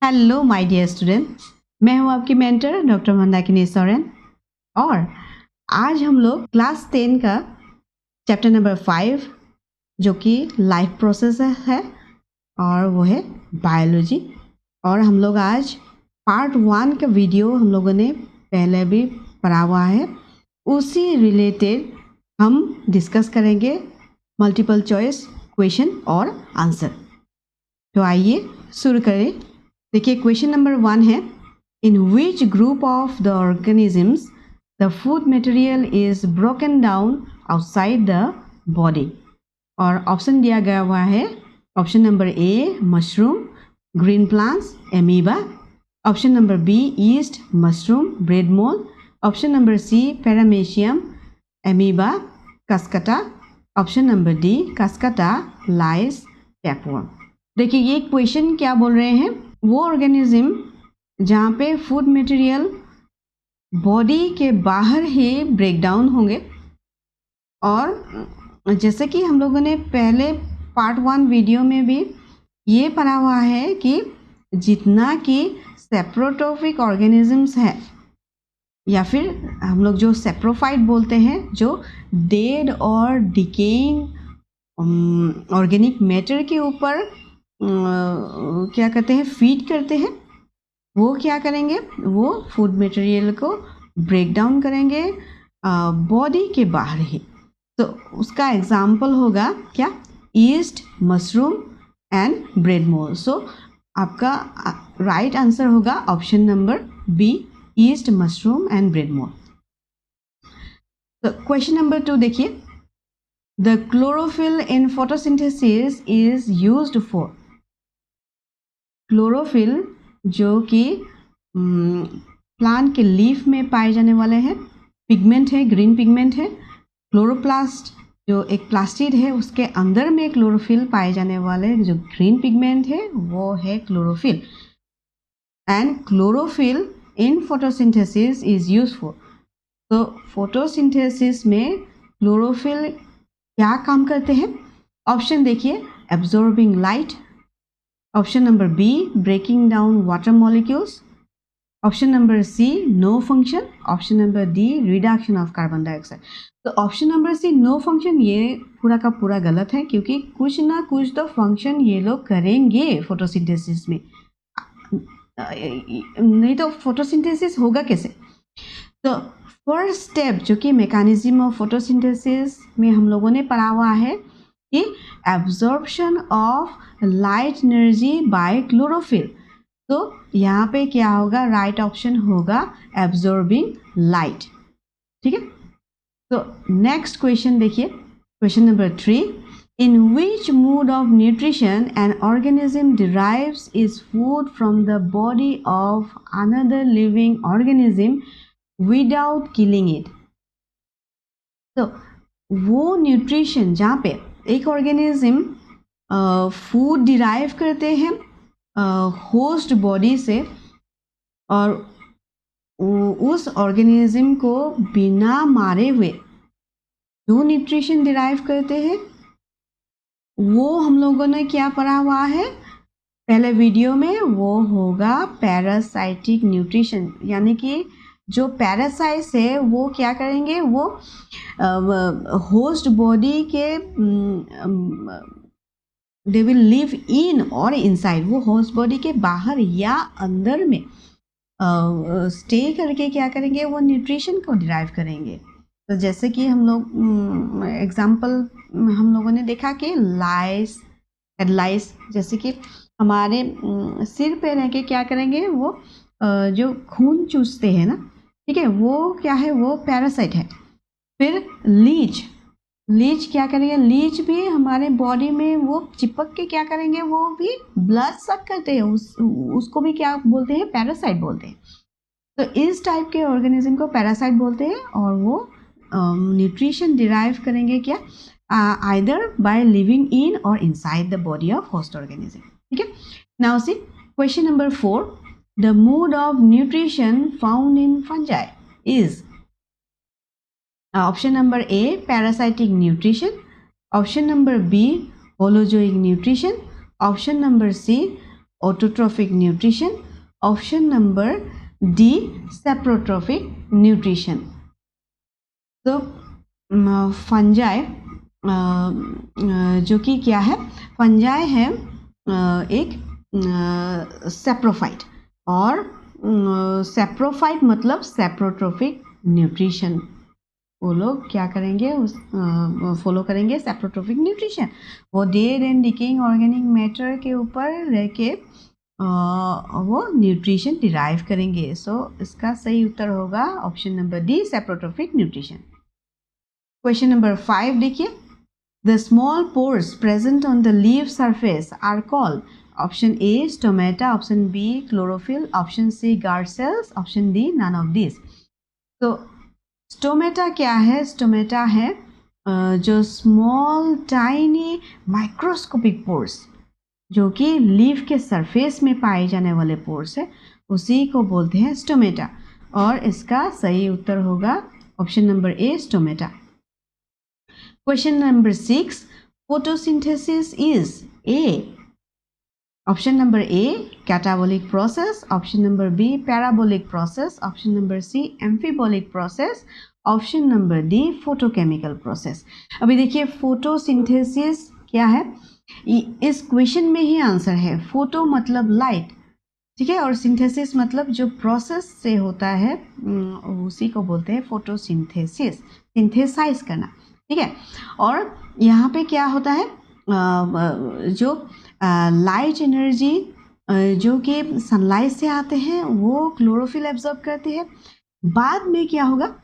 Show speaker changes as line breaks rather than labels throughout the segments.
Hello my dear student, मैं हूं आपकी मेंटर डॉक्टर मंदाकिनी सोरेन। और आज हम लोग क्लास 10 का चैप्टर नंबर 5 जो कि लाइफ प्रोसेस है और वो है बायोलॉजी। और हम लोग आज पार्ट 1 का वीडियो हम लोगों ने पहले भी पढ़ा हुआ है, उसी रिलेटेड हम डिस्कस करेंगे मल्टीपल चॉइस क्वेश्चन और आंसर। तो आइए शुरू करें। देखिए क्वेश्चन नंबर 1 है, in which group of the organisms the food material is broken down outside the body. और ऑप्शन दिया गया हुआ है, option number A mushroom, green plants, amoeba. Option number B yeast, mushroom, bread mould. Option number C paramecium, amoeba, cuscuta. Option number D cuscuta, lice, tapeworm. देखिए ये question क्या बोल रहे हैं, वो ऑर्गेनिज्म जहाँ पे फूड मटेरियल बॉडी के बाहर ही ब्रेक डाउन होंगे। और जैसे कि हम लोगों ने पहले पार्ट 1 वीडियो में भी ये पढ़ा हुआ है कि जितना कि सेप्रोट्रोफिक ऑर्गेनिजम्स है या फिर हम लोग जो सेप्रोफाइट बोलते हैं, जो डेड और डिकेइंग ऑर्गेनिक मैटर के ऊपर क्या कहते हैं, फीड करते हैं, वो क्या करेंगे, वो फूड मटेरियल को ब्रेक डाउन करेंगे बॉडी के बाहर ही। तो उसका एग्जाम्पल होगा क्या, yeast, mushroom and bread mould. So आपका राइट आंसर होगा option number B, yeast, mushroom and bread mould. तो क्वेश्चन नंबर 2 देखिए, the chlorophyll in photosynthesis is used for. Chlorophyll जो कि प्लांट के लीफ में पाए जाने वाले हैं, पिगमेंट है, ग्रीन पिगमेंट है। क्लोरोप्लास्ट जो एक प्लास्टिड है, उसके अंदर में क्लोरोफिल पाए जाने वाले जो ग्रीन पिगमेंट है वो है chlorophyll. And chlorophyll in photosynthesis is useful. तो फोटोसिंथेसिस में क्लोरोफिल क्या काम करते हैं? ऑप्शन देखिए, absorbing light. Option number B breaking down water molecules. Option number C no function. Option number D reduction of carbon dioxide. तो option number C no function ये पूरा का पूरा गलत है, क्योंकि कुछ ना कुछ तो फंक्शन ये लोग करेंगे फोटोसिंथेसिस में, नहीं तो फोटोसिंथेसिस होगा कैसे। तो फर्स्ट स्टेप जो कि मैकेनिज्म ऑफ फोटोसिंथेसिस में हम लोगों ने पढ़ा हुआ है कि absorption of light energy by chlorophyll. तो यहाँ पे क्या होगा, राइट ऑप्शन होगा एब्जॉर्बिंग लाइट। ठीक है। तो नेक्स्ट क्वेश्चन देखिए, question number 3, in which mode of nutrition an organism derives is food from the body of another living organism without killing it. तो वो न्यूट्रिशन जहाँ पे एक ऑर्गेनिज्म फूड डिराइव करते हैं होस्ट बॉडी से, और उस ऑर्गेनिज्म को बिना मारे हुए जो न्यूट्रिशन डिराइव करते हैं, वो हम लोगों ने क्या पढ़ा हुआ है पहले वीडियो में, वो होगा पैरासाइटिक न्यूट्रिशन। यानी कि जो पैरासाइट्स है वो क्या करेंगे, वो होस्ट बॉडी के दे विल लिव इन और इनसाइड, वो होस्ट बॉडी के बाहर या अंदर में स्टे करके क्या करेंगे, वो न्यूट्रिशन को डिराइव करेंगे। तो जैसे कि हम लोग एग्जांपल हम लोगों ने देखा कि लाइस, हेडलाइस, जैसे कि हमारे सिर पे रह के क्या करेंगे, वो जो खून चूसते हैं ना, ठीक है, वो क्या है, वो पैरासाइट है। फिर लीच, लीच क्या करेंगे, लीच भी हमारे बॉडी में वो चिपक के क्या करेंगे, वो भी ब्लड सक करते हैं, उसको भी क्या बोलते हैं, पैरासाइट बोलते हैं। तो इस टाइप के ऑर्गेनिज्म को पैरासाइट बोलते हैं, और वो न्यूट्रिशन डिराइव करेंगे क्या, आइदर बाय लिविंग इन और inside the body of host organism. ठीक है। Now see question number 4, the mode of nutrition found in fungi is. Option number A parasitic nutrition, option number B holozoic nutrition, option number C autotrophic nutrition, option number D saprotrophic nutrition. तो fungi जो कि क्या है, fungi है एक saprophyte, और saprophyte मतलब saprotrophic nutrition. वो लोग क्या करेंगे, उस फॉलो करेंगे सेप्रोट्रॉफिक न्यूट्रिशन। वो dead and decaying organic matter के ऊपर रह के वो न्यूट्रिशन डिराइव करेंगे। सो इसका सही उत्तर होगा option number D saprotrophic nutrition. Question number 5 देखिए, the small pores present on the leaf surface are called, option A stomata, option B chlorophyll, option C guard cells, option D none of this. तो stomata क्या है, stomata है जो small tiny microscopic pores जो कि leaf के surface में पाए जाने वाले पोर्स है, उसी को बोलते हैं स्टोमेटा। और इसका सही उत्तर होगा option number A stomata. Question number 6, photosynthesis is a, option number A catabolic process, option number B parabolic process, option number C amphibolic process, option number D photochemical process. अभी देखिए फोटोसिंथेसिस क्या है, इस क्वेश्चन में ही answer है। Photo मतलब light, ठीक है, और सिंथेसिस मतलब जो प्रोसेस से होता है उसी को बोलते हैं फोटोसिंथेसिस, सिंथेसाइज करना, ठीक है। और यहाँ पे क्या होता है, जो लाइट एनर्जी जो कि सनलाइट से आते हैं वो क्लोरोफिल एब्जॉर्ब करते हैं। बाद में क्या होगा,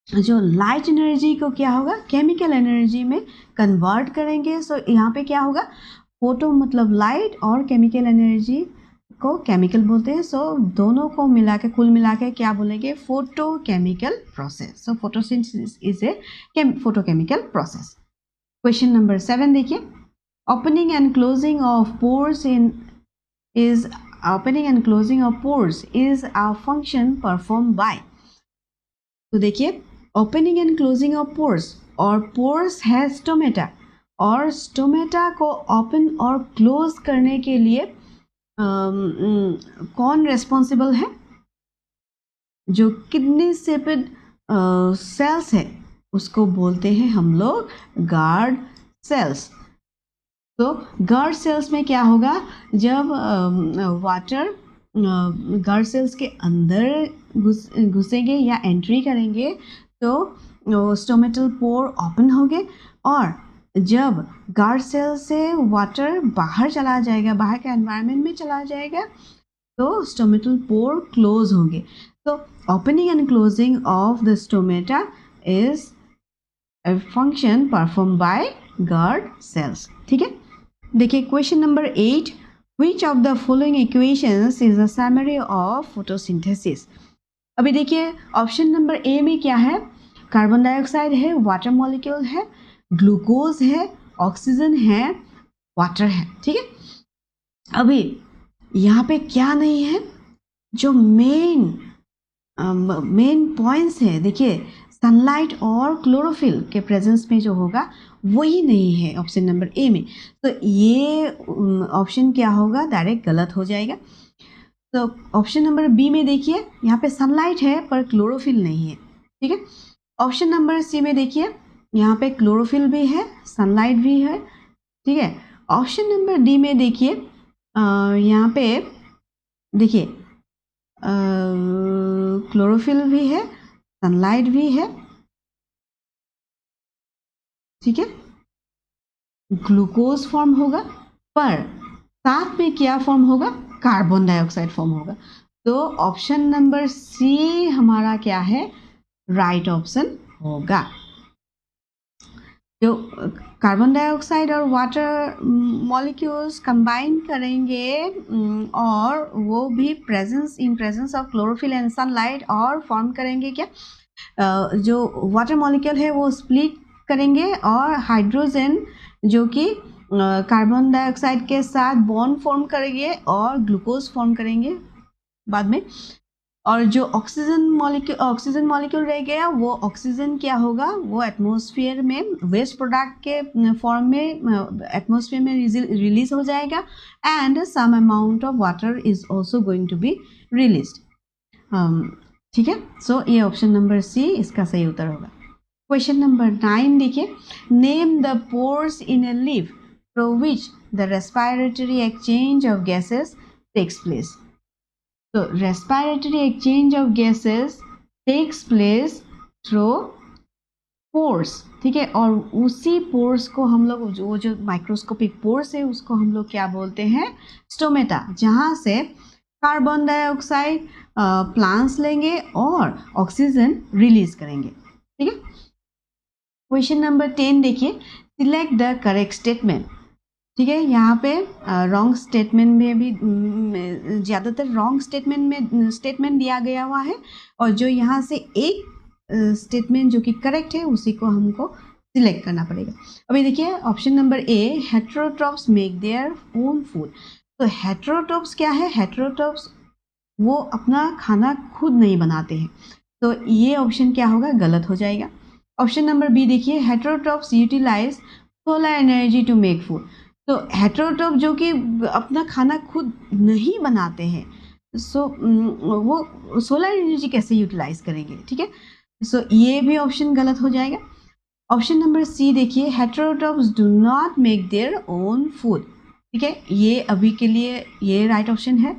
जो लाइट एनर्जी को क्या होगा केमिकल एनर्जी में कन्वर्ट करेंगे। सो यहाँ पे क्या होगा, फोटो मतलब लाइट और केमिकल एनर्जी को केमिकल बोलते हैं। सो दोनों को मिला के कुल मिला के क्या बोलेंगे, photochemical process. So photosynthesis is A photochemical process. Question number 7 देखिए, opening and closing of pores is a function perform by. तो देखिए opening and closing of pores, और पोर्स है स्टोमेटा, और स्टोमेटा को ओपन और क्लोज करने के लिए कौन रेस्पॉन्सिबल है, जो किडनी शेप्ड सेल्स है उसको बोलते हैं हम लोग गार्ड सेल्स। तो गार्ड सेल्स में क्या होगा, जब वाटर गार्ड सेल्स के अंदर घुसेंगे या एंट्री करेंगे तो स्टोमेटल पोर ओपन होंगे, और जब गार्ड सेल से वाटर बाहर चला जाएगा, बाहर के एनवायरनमेंट में चला जाएगा, तो स्टोमेटल पोर क्लोज होंगे। तो opening and closing of the stomata is a function performed by guard cells, ठीक है। देखिए question number 8, which of the following equations is a summary of photosynthesis। अभी देखिए ऑप्शन नंबर ए में क्या है, कार्बन डाइऑक्साइड है, वाटर मॉलिक्यूल है, ग्लूकोज है, ऑक्सीजन है, वाटर है, ठीक है। अभी यहाँ पे क्या नहीं है, जो मेन पॉइंट्स है, देखिए सनलाइट और क्लोरोफिल के प्रेजेंस में जो होगा वही नहीं है ऑप्शन नंबर ए में। तो ये ऑप्शन क्या होगा, डायरेक्ट गलत हो जाएगा। तो ऑप्शन नंबर बी में देखिए यहाँ पे सनलाइट है पर क्लोरोफिल नहीं है, ठीक है। ऑप्शन नंबर सी में देखिए यहाँ पे क्लोरोफिल भी है, सनलाइट भी है, ठीक है। ऑप्शन नंबर डी में देखिए यहाँ पे देखिए क्लोरोफिल भी है, सनलाइट भी है, ठीक है। ग्लूकोज फॉर्म होगा, पर साथ में क्या फॉर्म होगा, कार्बन डाइऑक्साइड फॉर्म होगा। तो ऑप्शन नंबर सी हमारा क्या है, राइट ऑप्शन होगा। जो कार्बन डाइऑक्साइड और वाटर मॉलिक्यूल्स कंबाइन करेंगे और वो भी in presence of chlorophyll and sunlight, और फॉर्म करेंगे क्या, जो वाटर मॉलिक्यूल है वो स्प्लिट करेंगे और हाइड्रोजन जो कि कार्बन डाइऑक्साइड के साथ बॉन्ड फॉर्म करेंगे और ग्लूकोज फॉर्म करेंगे बाद में। और जो ऑक्सीजन मॉलिक्यूल रह गया वो ऑक्सीजन क्या होगा, वो एटमॉस्फेयर में वेस्ट प्रोडक्ट के फॉर्म में एटमॉस्फेयर में रिलीज हो जाएगा and some amount of water is also going to be released. ठीक है, सो ये ऑप्शन नंबर सी इसका सही उत्तर होगा। क्वेश्चन नंबर 9 देखिए, name the pores in a leaf through which the respiratory exchange of gases takes place. तो respiratory exchange of gases takes place through pores, ठीक है, और उसी पोर्स को हम लोग जो माइक्रोस्कोपिक पोर्स है उसको हम लोग क्या बोलते हैं, स्टोमेटा, जहाँ से कार्बन डाइऑक्साइड प्लांट्स लेंगे और ऑक्सीजन रिलीज करेंगे। ठीक है, क्वेश्चन नंबर 10 देखिए, सिलेक्ट द करेक्ट स्टेटमेंट। ठीक है, यहाँ पे रॉन्ग स्टेटमेंट में भी ज़्यादातर रॉन्ग स्टेटमेंट दिया गया हुआ है और जो यहाँ से एक स्टेटमेंट जो कि करेक्ट है उसी को हमको सिलेक्ट करना पड़ेगा। अभी देखिए option number A, heterotrophs make their own food. तो हेटेरोट्रॉप्स क्या है, हेटेरोट्रॉप्स वो अपना खाना खुद नहीं बनाते हैं, तो ये ऑप्शन क्या होगा, गलत हो जाएगा। ऑप्शन नंबर बी देखिए, heterotrophs utilize solar energy to make food. तो हेटेरोट्रॉप जो कि अपना खाना खुद नहीं बनाते हैं, सो वो सोलर एनर्जी कैसे यूटिलाइज करेंगे। ठीक है, सो ये भी ऑप्शन गलत हो जाएगा। ऑप्शन नंबर सी देखिए, heterotrophs do not make their own food. ठीक है, ये अभी के लिए ये राइट ऑप्शन है।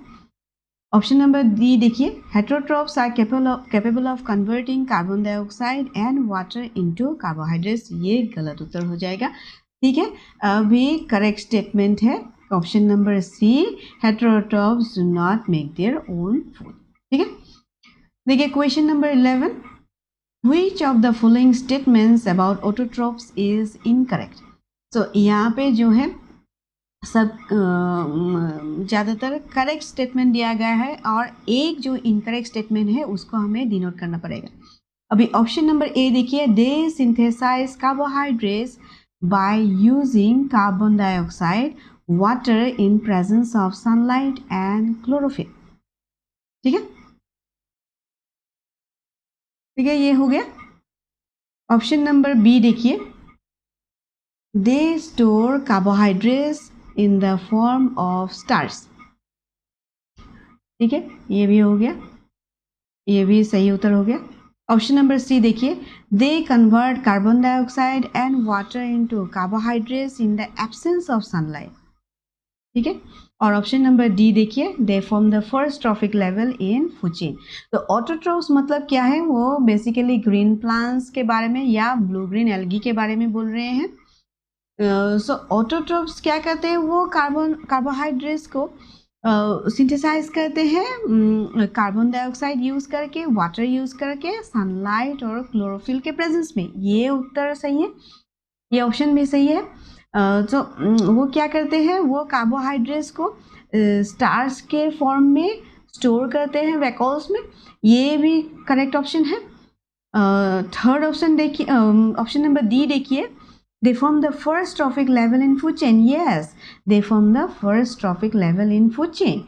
ऑप्शन नंबर डी देखिए, heterotrophs are capable of converting carbon dioxide and water into carbohydrates. ये गलत उत्तर हो जाएगा। ठीक है, अभी करेक्ट स्टेटमेंट है option number C, heterotrophs do not make their own food. ठीक है, देखिए question number 11, which of the following statements about autotrophs is incorrect. तो यहाँ पे जो है सब ज़्यादातर करेक्ट स्टेटमेंट दिया गया है और एक जो इनकरेक्ट स्टेटमेंट है उसको हमें डिनोट करना पड़ेगा। अभी ऑप्शन नंबर ए देखिए, they synthesize carbohydrates by using carbon dioxide, water in presence of sunlight and chlorophyll। ठीक है, ठीक है, ये हो गया। ऑप्शन नंबर बी देखिए, they store carbohydrates in the form of starch. ठीक है, ये भी हो गया, ये भी सही उत्तर हो गया। ऑप्शन नंबर सी देखिए, दे convert carbon dioxide and water into carbohydrates in the absence of sunlight. ठीक है, और ऑप्शन नंबर डी देखिए, they form the first trophic level in food chain. तो ऑटोट्रॉप्स मतलब क्या है, वो बेसिकली ग्रीन प्लांट्स के बारे में या ब्लू ग्रीन एल्गी के बारे में बोल रहे हैं। सो ऑटोट्रॉप्स क्या करते हैं, वो कार्बोहाइड्रेट्स को सिंथेसाइज करते हैं कार्बन डाइऑक्साइड यूज करके, वाटर यूज करके, सनलाइट और क्लोरोफिल के प्रेजेंस में। ये उत्तर सही है, ये ऑप्शन भी सही है। तो वो क्या करते हैं, वो कार्बोहाइड्रेट्स को स्टार्च के फॉर्म में स्टोर करते हैं वैक्यूल्स में। ये भी करेक्ट ऑप्शन है। थर्ड ऑप्शन देखिए, ऑप्शन नंबर डी देखिए, they form the first trophic level in food chain। yes, they form the first trophic level in food chain।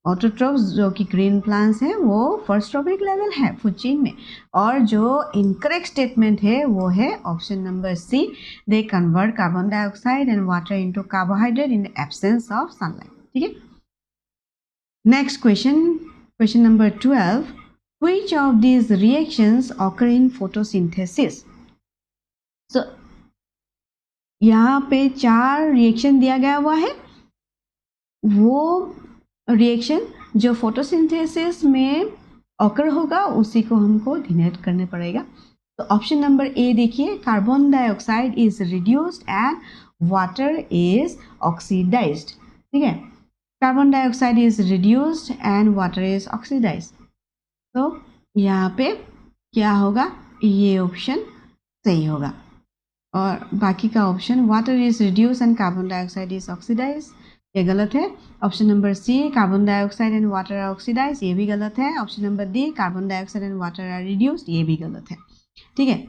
Autotrophs जो कि ग्रीन प्लांट्स हैं वो फर्स्ट ट्रॉपिक लेवल है food chain में। और जो इनकरेक्ट स्टेटमेंट है वो है option number C, they convert carbon dioxide and water into carbohydrate in the absence of sunlight. ठीक है, next question, question number 12, which of these reactions occur in photosynthesis. So यहाँ पे 4 रिएक्शन दिया गया हुआ है, वो रिएक्शन जो फोटोसिंथेसिस में ऑकर होगा उसी को हमको डिनोट करने पड़ेगा। तो ऑप्शन नंबर ए देखिए, carbon dioxide is reduced and water is oxidised. ठीक है, carbon dioxide is reduced and water is oxidised. तो यहाँ पे क्या होगा, ये ऑप्शन सही होगा और बाकी का option water is reduce and carbon dioxide is oxidise, ये गलत है। Option number C, carbon dioxide and water are oxidise, ये भी गलत है। Option number D, carbon dioxide and water are reduced, ये भी गलत है। ठीक है,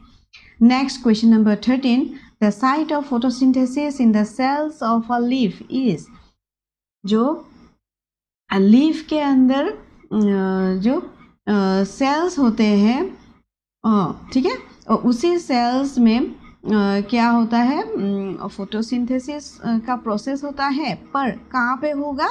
next question number 13, the site of photosynthesis in the cells of a leaf is. जो लीफ के अंदर जो सेल्स होते हैं, ठीक है, और उसी सेल्स में क्या होता है, फोटोसिंथेसिस का प्रोसेस होता है, पर कहाँ पे होगा,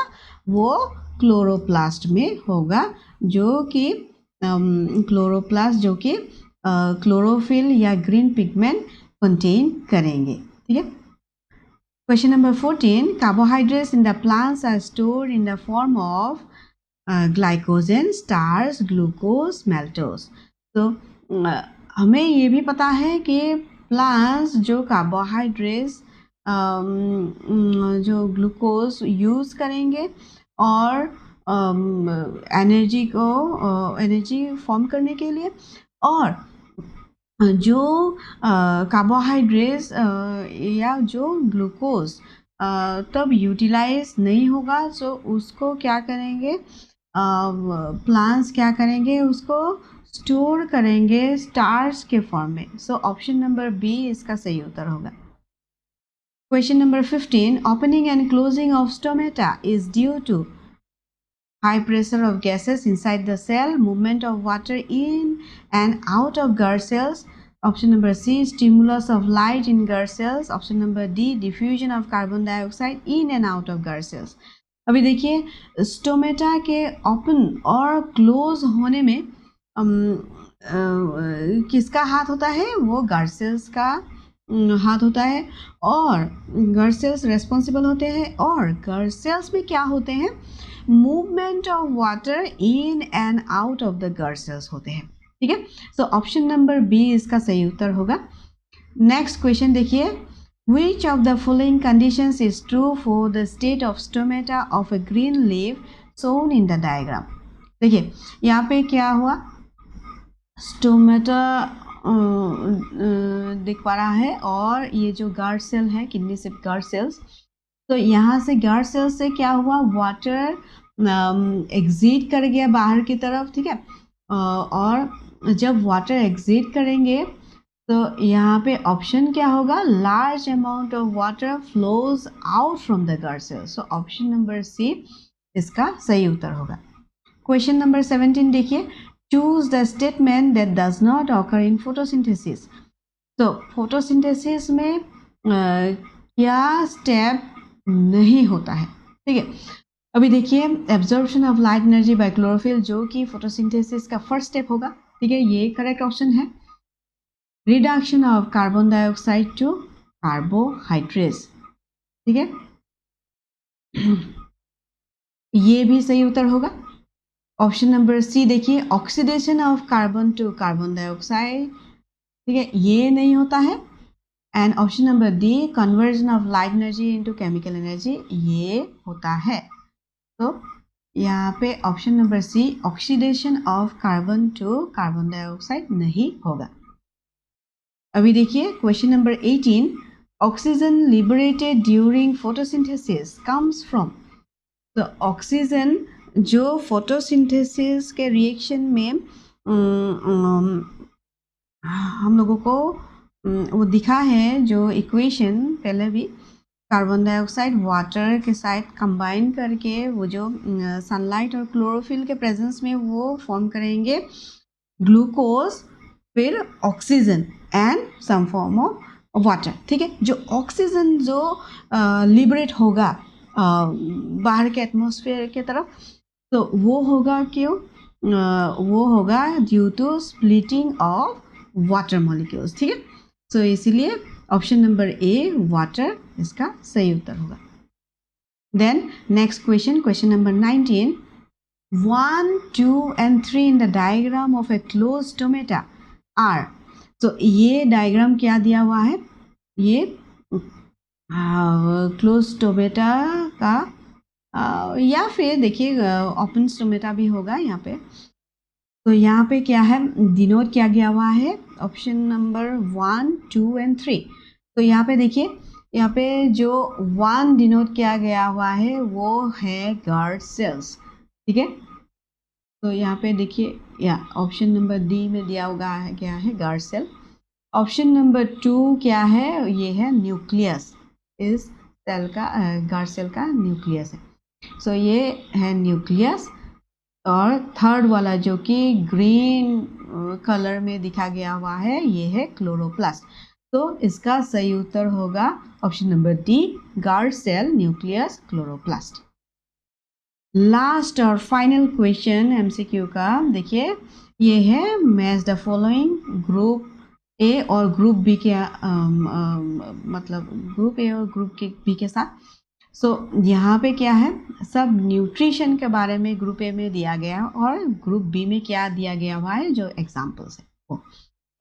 वो क्लोरोप्लास्ट में होगा, जो कि क्लोरोप्लास्ट जो कि क्लोरोफिल या ग्रीन पिगमेंट कंटेन करेंगे, ठीक है। Question number 14, carbohydrates in the plants are stored in the form of glycogen, starch, glucose, maltose. तो हमें ये भी पता है कि प्लांट्स जो कार्बोहाइड्रेट्स जो ग्लूकोज यूज़ करेंगे और एनर्जी फॉर्म करने के लिए, और जो कार्बोहाइड्रेट्स या जो ग्लूकोज तब यूटिलाइज नहीं होगा, तो उसको क्या करेंगे, प्लांट्स क्या करेंगे, उसको स्टोर करेंगे स्टार्च के फॉर्म में। सो ऑप्शन नंबर बी इसका सही उत्तर होगा। Question number 15, opening and closing of stomata is due to high pressure of gases inside the cell, movement of water in and out of guard cells. Option number C, stimulus of light in guard cells. Option number D, diffusion of carbon dioxide in and out of guard cells. अभी देखिए stomata के open और close होने में किसका हाथ होता है, वो गार्ड सेल्स का हाथ होता है, और गार्ड सेल्स रेस्पॉन्सिबल होते हैं, और गार्ड सेल्स में क्या होते हैं, movement of water in and out of the guard cells होते हैं, ठीक है। सो ऑप्शन नंबर बी इसका सही उत्तर होगा। नेक्स्ट क्वेश्चन देखिए, which of the following conditions is true for the state of stomata of a green leaf shown in the diagram। देखिए यहाँ पे क्या हुआ, स्टोमेटा दिख पा रहा है, और ये जो गार्ड सेल है, किडनी से गार्ड सेल्स, तो यहाँ से गार्ड सेल से क्या हुआ, वाटर एग्जिट कर गया बाहर की तरफ, ठीक है, और जब वाटर एग्जिट करेंगे तो यहाँ पे ऑप्शन क्या होगा, large amount of water flows out from the guard cell. So option number C इसका सही उत्तर होगा। क्वेश्चन नंबर 17 देखिए, choose the statement that does not occur in photosynthesis. तो फोटोसिंथेसिस में क्या स्टेप नहीं होता है, ठीक है। अभी देखिए absorption of light energy by chlorophyll, जो कि फोटोसिंथेसिस का फर्स्ट स्टेप होगा, ठीक है, ये करेक्ट ऑप्शन है। Reduction of carbon dioxide to carbohydrates, ठीक है, ये भी सही उत्तर होगा। ऑप्शन नंबर सी देखिए, oxidation of carbon to carbon dioxide, ठीक है, ये नहीं होता है। And option number D, conversion of light energy into chemical energy, ये होता है। तो यहाँ पे option number C, oxidation of carbon to carbon dioxide नहीं होगा। अभी देखिए question number 18, oxygen liberated during photosynthesis comes from. तो ऑक्सीजन जो फोटोसिंथेसिस के रिएक्शन में हम लोगों को वो दिखा है, जो इक्वेशन पहले भी, कार्बन डाइऑक्साइड वाटर के साथ कंबाइन करके वो जो सनलाइट और क्लोरोफिल के प्रेजेंस में वो फॉर्म करेंगे ग्लूकोज, फिर oxygen and some form of water, ठीक है। जो ऑक्सीजन जो लिबरेट होगा बाहर के एटमॉस्फेयर के तरफ, तो वो होगा क्यों, वो होगा due to splitting of water molecules, ठीक है। सो इसीलिए ऑप्शन नंबर ए वाटर इसका सही उत्तर होगा। Then next question, question number 19, 1, 2 and 3 in the diagram of a closed stomata are। तो ये डायग्राम क्या दिया हुआ है, ये क्लोज स्टोमेटा का या फिर देखिए ओपन स्टोमेटा भी होगा यहाँ पे। तो यहाँ पे क्या है, डिनोट किया गया हुआ है ऑप्शन नंबर 1, 2 and 3। तो यहाँ पे देखिए, यहाँ पे जो 1 डिनोट किया गया हुआ है वो है गार्ड सेल्स, ठीक है। तो यहाँ पे देखिए या ऑप्शन नंबर डी में दिया हुआ है क्या है, गार्ड सेल। ऑप्शन नंबर 2 क्या है, ये है न्यूक्लियस, इस सेल का गार्ड सेल का न्यूक्लियस है। सो ये है न्यूक्लियस। और थर्ड वाला जो कि ग्रीन कलर में दिखा गया हुआ है ये है क्लोरोप्लास्ट। तो इसका सही उत्तर होगा option number D, guard cell nucleus chloroplast. Last और फाइनल क्वेश्चन एमसीक्यू का देखिए, ये है match the following group A और ग्रुप बी के मतलब ग्रुप ए और ग्रुप के बी के साथ। सो यहाँ पे क्या है, सब न्यूट्रिशन के बारे में ग्रुप ए में दिया गया है और ग्रुप बी में क्या दिया गया हुआ है जो एग्जाम्पल्स है वो।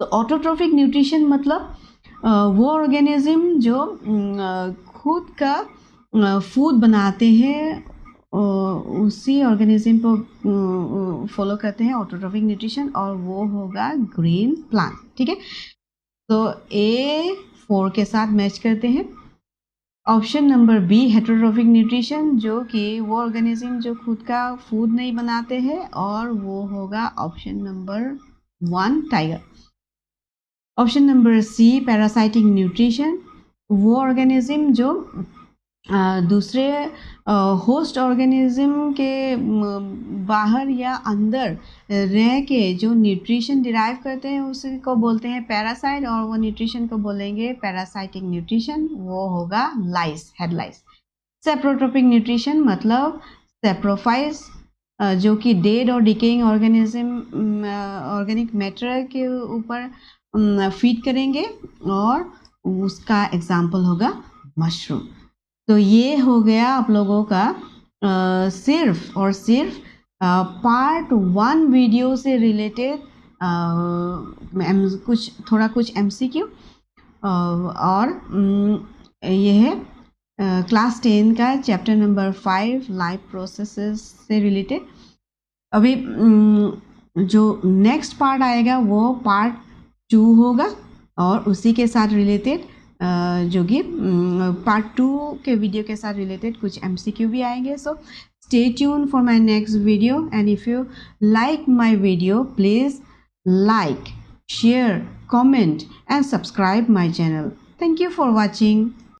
तो ऑटोट्रोफिक न्यूट्रिशन मतलब वो ऑर्गेनिज्म जो खुद का फूड बनाते हैं, उसी ऑर्गेनिज्म को फॉलो करते हैं ऑटोट्रोफिक न्यूट्रिशन, और वो होगा ग्रीन प्लांट। ठीक है, तो ए 4 के साथ मैच करते हैं। Option number B heterotrophic nutrition, जो कि वो ऑर्गेनिज्म जो खुद का फूड नहीं बनाते हैं, और वो होगा option number 1 tiger. Option number C parasitic nutrition, वो ऑर्गेनिज्म जो दूसरे होस्ट ऑर्गेनिज्म के बाहर या अंदर रह के जो न्यूट्रिशन डिराइव करते हैं उसी को बोलते हैं पैरासाइट, और वो न्यूट्रिशन को बोलेंगे पैरासाइटिक न्यूट्रिशन, वो होगा लाइस, हेड लाइस। सेप्रोट्रोपिक न्यूट्रिशन मतलब सेप्रोफाइट्स, जो कि डेड और डिकेइंग ऑर्गेनिज्म ऑर्गेनिक मैटर के ऊपर फीड करेंगे, और उसका एग्जाम्पल होगा मशरूम। तो ये हो गया आप लोगों का सिर्फ और सिर्फ पार्ट 1 वीडियो से रिलेटेड कुछ एमसीक्यू, और ये है क्लास 10 का चैप्टर नंबर 5 लाइफ प्रोसेसेस से रिलेटेड। अभी जो नेक्स्ट पार्ट आएगा वो पार्ट 2 होगा, और उसी के साथ रिलेटेड जो कि पार्ट 2 के वीडियो के साथ रिलेटेड कुछ एमसीक्यू भी आएंगे। So stay tune for my next video, and if you like my video please like, share, comment and subscribe my channel. Thank you for watching.